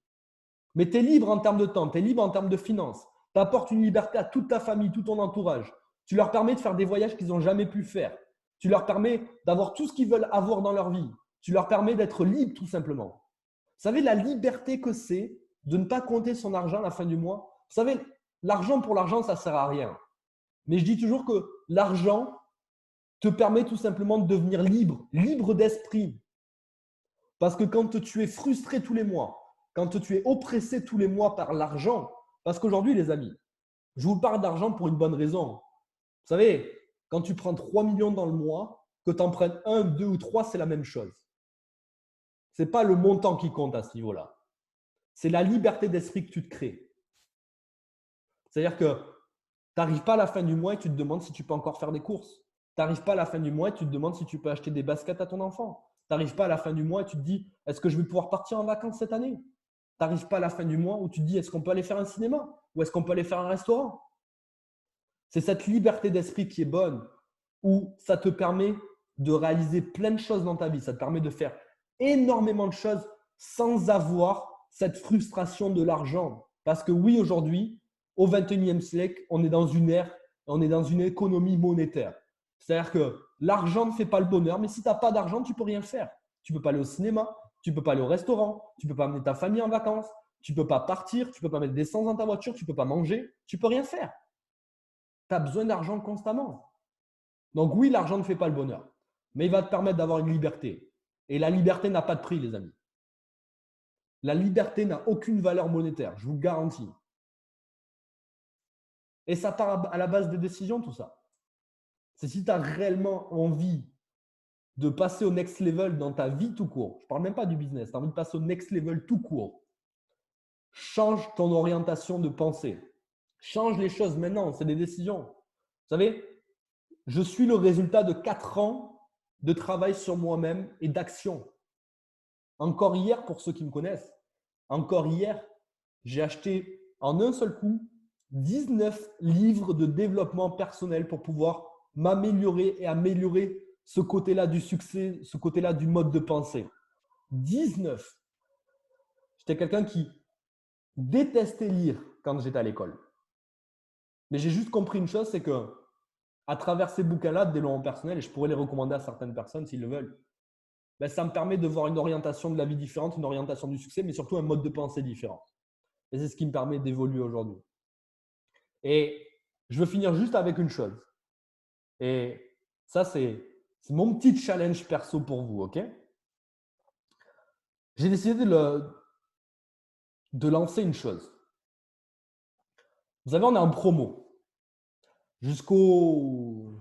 Mais tu es libre en termes de temps, tu es libre en termes de finances. Tu apportes une liberté à toute ta famille, tout ton entourage. Tu leur permets de faire des voyages qu'ils n'ont jamais pu faire. Tu leur permets d'avoir tout ce qu'ils veulent avoir dans leur vie. Tu leur permets d'être libre tout simplement. Vous savez la liberté que c'est de ne pas compter son argent à la fin du mois? Vous savez, l'argent pour l'argent, ça ne sert à rien. Mais je dis toujours que l'argent te permet tout simplement de devenir libre, libre d'esprit. Parce que quand tu es frustré tous les mois, quand tu es oppressé tous les mois par l'argent, parce qu'aujourd'hui, les amis, je vous parle d'argent pour une bonne raison. Vous savez, quand tu prends 3 millions dans le mois, que tu en prennes 1, 2 ou 3, c'est la même chose. Ce n'est pas le montant qui compte à ce niveau-là. C'est la liberté d'esprit que tu te crées. C'est-à-dire que tu n'arrives pas à la fin du mois et tu te demandes si tu peux encore faire des courses. Tu n'arrives pas à la fin du mois et tu te demandes si tu peux acheter des baskets à ton enfant. Tu n'arrives pas à la fin du mois et tu te dis, est-ce que je vais pouvoir partir en vacances cette année? Tu n'arrives pas à la fin du mois où tu te dis, est-ce qu'on peut aller faire un cinéma? Ou est-ce qu'on peut aller faire un restaurant? C'est cette liberté d'esprit qui est bonne, où ça te permet de réaliser plein de choses dans ta vie. Ça te permet de faire énormément de choses sans avoir cette frustration de l'argent. Parce que oui, aujourd'hui, au 21e siècle, on est dans une ère, on est dans une économie monétaire. C'est-à-dire que l'argent ne fait pas le bonheur, mais si tu n'as pas d'argent, tu ne peux rien faire. Tu ne peux pas aller au cinéma, tu ne peux pas aller au restaurant, tu ne peux pas amener ta famille en vacances, tu ne peux pas partir, tu ne peux pas mettre d'essence dans ta voiture, tu ne peux pas manger, tu ne peux rien faire. Tu as besoin d'argent constamment. Donc oui, l'argent ne fait pas le bonheur, mais il va te permettre d'avoir une liberté. Et la liberté n'a pas de prix, les amis. La liberté n'a aucune valeur monétaire, je vous le garantis. Et ça part à la base des décisions, tout ça. C'est si tu as réellement envie de passer au next level dans ta vie tout court. Je ne parle même pas du business, tu as envie de passer au next level tout court. Change ton orientation de pensée. Change les choses maintenant, c'est des décisions. Vous savez, je suis le résultat de 4 ans de travail sur moi-même et d'action. Encore hier, pour ceux qui me connaissent, encore hier, j'ai acheté en un seul coup 19 livres de développement personnel pour pouvoir m'améliorer et améliorer ce côté-là du succès, ce côté-là du mode de pensée. 19. J'étais quelqu'un qui détestait lire quand j'étais à l'école. Mais j'ai juste compris une chose, c'est que à travers ces bouquins-là de développement personnel, et je pourrais les recommander à certaines personnes s'ils le veulent, ben, ça me permet de voir une orientation de la vie différente, une orientation du succès, mais surtout un mode de pensée différent. Et c'est ce qui me permet d'évoluer aujourd'hui. Et je veux finir juste avec une chose. Et ça, c'est mon petit challenge perso pour vous, ok? J'ai décidé de lancer une chose. Vous savez, on est en promo. Jusqu'au…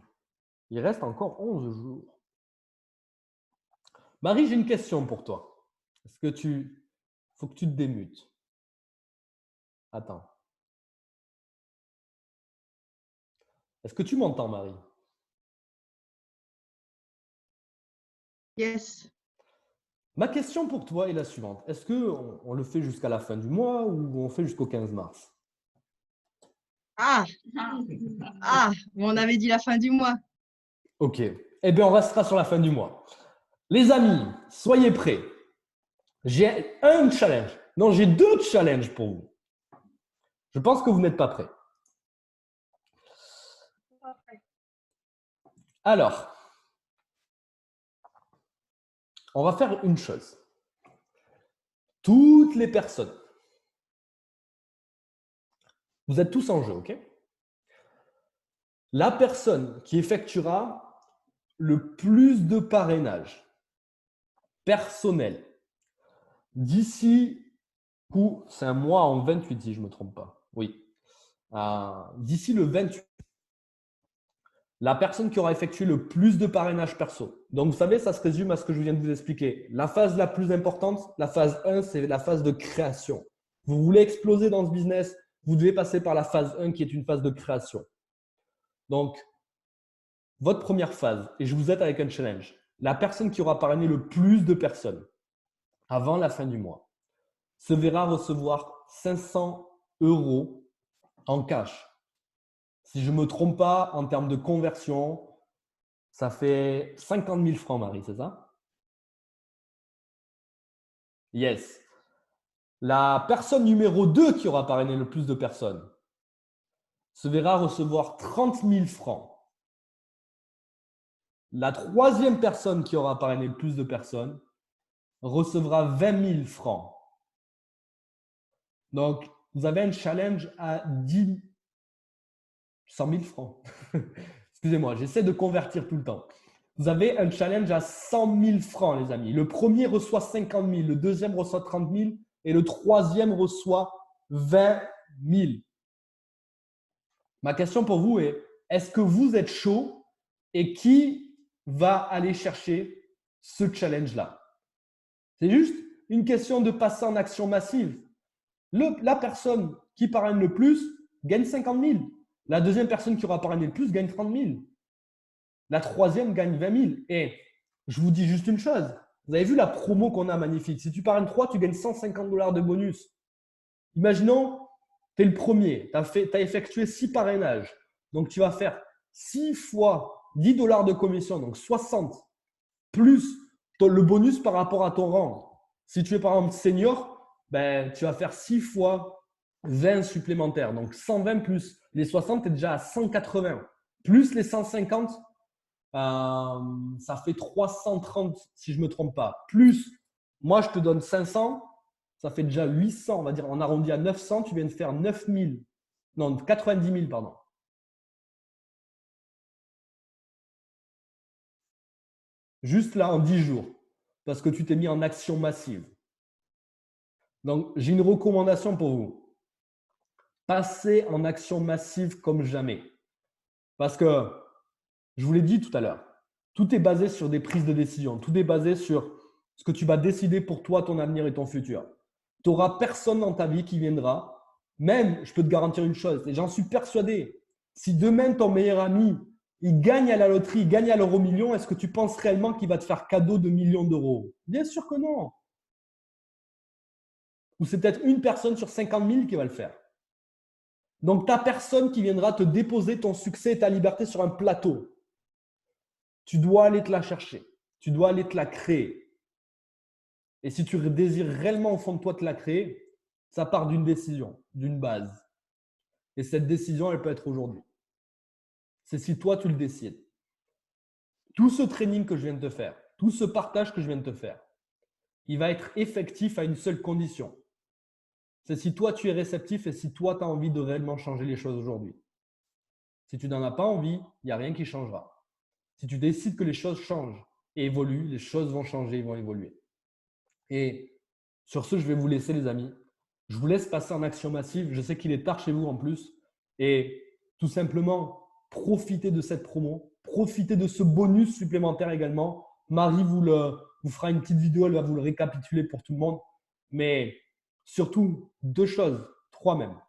Il reste encore 11 jours. Marie, j'ai une question pour toi. Est-ce que tu… faut que tu te démutes. Attends. Est-ce que tu m'entends, Marie? Yes. Ma question pour toi est la suivante. Est-ce qu'on le fait jusqu'à la fin du mois ou on fait jusqu'au 15 mars? Ah, on avait dit la fin du mois. Ok. Eh bien, on restera sur la fin du mois. Les amis, soyez prêts. J'ai un challenge. Non, j'ai deux challenges pour vous. Je pense que vous n'êtes pas prêts. Alors, on va faire une chose. Toutes les personnes, vous êtes tous en jeu, ok? La personne qui effectuera le plus de parrainage personnel d'ici, c'est un mois en 28 si je ne me trompe pas. Oui. D'ici le 28, la personne qui aura effectué le plus de parrainage perso. Donc, vous savez, ça se résume à ce que je viens de vous expliquer. La phase la plus importante, la phase 1, c'est la phase de création. Vous voulez exploser dans ce business, vous devez passer par la phase 1 qui est une phase de création. Donc, votre première phase, et je vous aide avec un challenge, la personne qui aura parrainé le plus de personnes avant la fin du mois se verra recevoir 500 € en cash. Si je ne me trompe pas, en termes de conversion, ça fait 50 000 francs, Marie, c'est ça? Yes. La personne numéro 2 qui aura parrainé le plus de personnes se verra recevoir 30 000 francs. La troisième personne qui aura parrainé le plus de personnes recevra 20 000 francs. Donc, vous avez un challenge à 100 000 francs. Excusez-moi, j'essaie de convertir tout le temps. Vous avez un challenge à 100 000 francs, les amis. Le premier reçoit 50 000, le deuxième reçoit 30 000 et le troisième reçoit 20 000. Ma question pour vous est, est-ce que vous êtes chaud et qui va aller chercher ce challenge-là? C'est juste une question de passer en action massive. La personne qui parraine le plus gagne 50 000. La deuxième personne qui aura parrainé le plus gagne 30 000. La troisième gagne 20 000. Et je vous dis juste une chose. Vous avez vu la promo qu'on a magnifique. Si tu parraines 3, tu gagnes 150 $ de bonus. Imaginons, tu es le premier. Tu as effectué 6 parrainages. Donc, tu vas faire 6 fois 10 $ de commission, donc 60, plus le bonus par rapport à ton rang. Si tu es par exemple senior, ben, tu vas faire 6 fois 20 supplémentaires. Donc 120 plus les 60, tu es déjà à 180. Plus les 150, ça fait 330 si je ne me trompe pas. Plus, moi je te donne 500, ça fait déjà 800. On va dire, on arrondit à 900, tu viens de faire 9 000. Non, 90 000, pardon. Juste là, en 10 jours. Parce que tu t'es mis en action massive. Donc, j'ai une recommandation pour vous. Passez en action massive comme jamais. Parce que, je vous l'ai dit tout à l'heure, tout est basé sur des prises de décision. Tout est basé sur ce que tu vas décider pour toi, ton avenir et ton futur. Tu n'auras personne dans ta vie qui viendra. Même, je peux te garantir une chose, et j'en suis persuadé, si demain ton meilleur ami, il gagne à la loterie, il gagne à l'euro-million, est-ce que tu penses réellement qu'il va te faire cadeau de millions d'euros? Bien sûr que non. Ou c'est peut-être une personne sur 50 000 qui va le faire. Donc, tu n'as personne qui viendra te déposer ton succès et ta liberté sur un plateau. Tu dois aller te la chercher. Tu dois aller te la créer. Et si tu désires réellement au fond de toi te la créer, ça part d'une décision, d'une base. Et cette décision, elle peut être aujourd'hui. C'est si toi, tu le décides. Tout ce training que je viens de te faire, tout ce partage que je viens de te faire, il va être effectif à une seule condition. C'est si toi, tu es réceptif et si toi, tu as envie de réellement changer les choses aujourd'hui. Si tu n'en as pas envie, il n'y a rien qui changera. Si tu décides que les choses changent et évoluent, les choses vont changer et vont évoluer. Et sur ce, je vais vous laisser, les amis. Je vous laisse passer en action massive. Je sais qu'il est tard chez vous en plus. Et tout simplement, profitez de cette promo. Profitez de ce bonus supplémentaire également. Marie vous fera une petite vidéo. Elle va vous le récapituler pour tout le monde. Mais surtout, 2 choses, 3 même.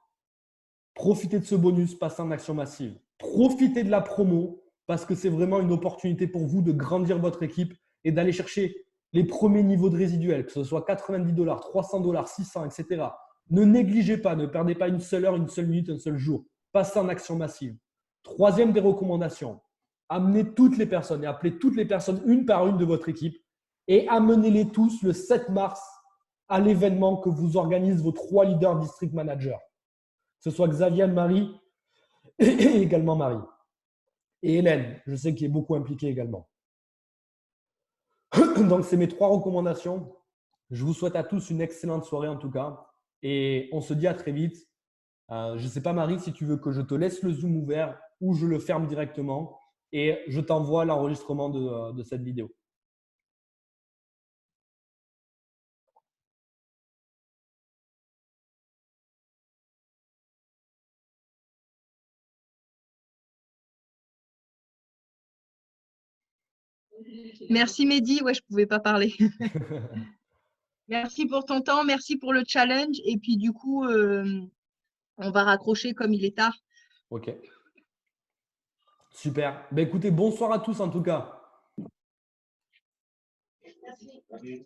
Profitez de ce bonus, passez en action massive. Profitez de la promo parce que c'est vraiment une opportunité pour vous de grandir votre équipe et d'aller chercher les premiers niveaux de résiduel, que ce soit 90 $, 300 $, 600, etc. Ne négligez pas, ne perdez pas une seule heure, une seule minute, un seul jour. Passez en action massive. Troisième des recommandations, amenez toutes les personnes et appelez toutes les personnes une par une de votre équipe et amenez-les tous le 7 mars à l'événement que vous organisent vos 3 leaders district managers. Que ce soit Xavier, Marie et également Marie. Et Hélène, je sais qu'il est beaucoup impliquée également. Donc, c'est mes 3 recommandations. Je vous souhaite à tous une excellente soirée en tout cas. Et on se dit à très vite. Je ne sais pas, Marie, si tu veux que je te laisse le Zoom ouvert ou je le ferme directement et je t'envoie l'enregistrement de cette vidéo. Merci Mehdi, ouais, je ne pouvais pas parler. Merci pour ton temps, merci pour le challenge. Et puis du coup, on va raccrocher comme il est tard. Ok. Super. Ben, écoutez, bonsoir à tous en tout cas. Merci.